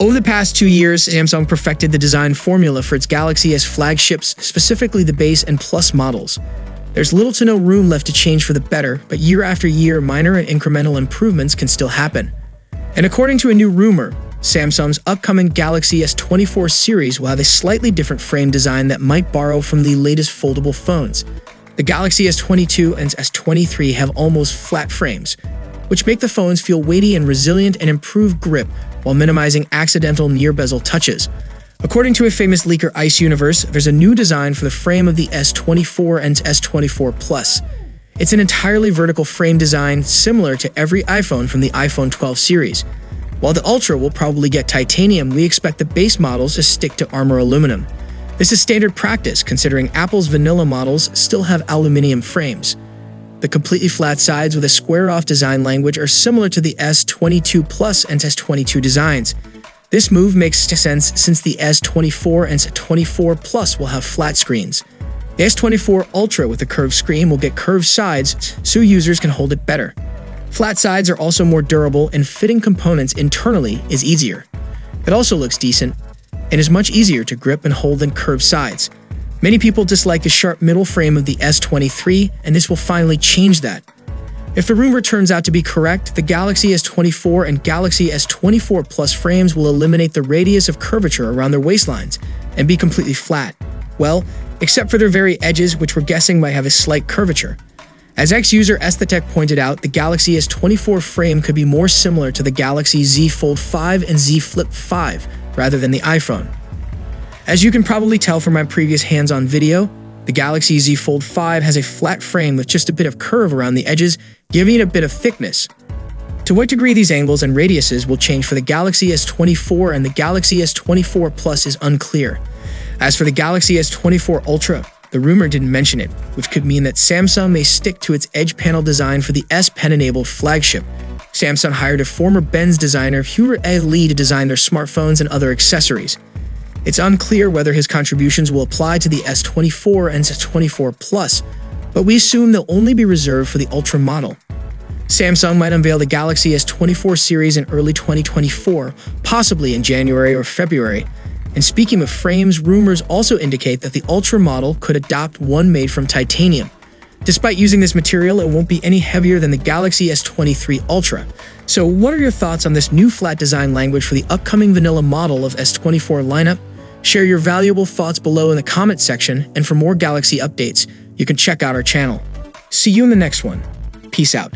Over the past 2 years, Samsung perfected the design formula for its Galaxy S flagships, specifically the base and Plus models. There's little to no room left to change for the better, but year after year, minor and incremental improvements can still happen. And according to a new rumor, Samsung's upcoming Galaxy S24 series will have a slightly different frame design that might borrow from the latest foldable phones. The Galaxy S22 and S23 have almost flat frames, which make the phones feel weighty and resilient and improve grip while minimizing accidental near-bezel touches. According to a famous leaker Ice Universe, there's a new design for the frame of the S24 and S24 Plus. It's an entirely vertical frame design similar to every iPhone from the iPhone 12 series. While the Ultra will probably get titanium, we expect the base models to stick to armor aluminum. This is standard practice considering Apple's vanilla models still have aluminum frames. The completely flat sides with a squared-off design language are similar to the S22 Plus and S22 designs. This move makes sense since the S24 and S24 Plus will have flat screens. The S24 Ultra with a curved screen will get curved sides so users can hold it better. Flat sides are also more durable and fitting components internally is easier. It also looks decent and is much easier to grip and hold than curved sides. Many people dislike the sharp middle frame of the S23, and this will finally change that. If the rumor turns out to be correct, the Galaxy S24 and Galaxy S24 Plus frames will eliminate the radius of curvature around their waistlines and be completely flat. Well, except for their very edges, which we're guessing might have a slight curvature. As ex-user demonstech pointed out, the Galaxy S24 frame could be more similar to the Galaxy Z Fold 5 and Z Flip 5 rather than the iPhone. As you can probably tell from my previous hands-on video, the Galaxy Z Fold 5 has a flat frame with just a bit of curve around the edges, giving it a bit of thickness. To what degree these angles and radiuses will change for the Galaxy S24 and the Galaxy S24 Plus is unclear. As for the Galaxy S24 Ultra, the rumor didn't mention it, which could mean that Samsung may stick to its edge panel design for the S Pen-enabled flagship. Samsung hired a former Benz designer Hubert Lee to design their smartphones and other accessories. It's unclear whether his contributions will apply to the S24 and S24 Plus, but we assume they'll only be reserved for the Ultra model. Samsung might unveil the Galaxy S24 series in early 2024, possibly in January or February. And speaking of frames, rumors also indicate that the Ultra model could adopt one made from titanium. Despite using this material, it won't be any heavier than the Galaxy S23 Ultra. So what are your thoughts on this new flat design language for the upcoming vanilla model of S24 lineup? Share your valuable thoughts below in the comment section, and for more Galaxy updates, you can check out our channel. See you in the next one. Peace out.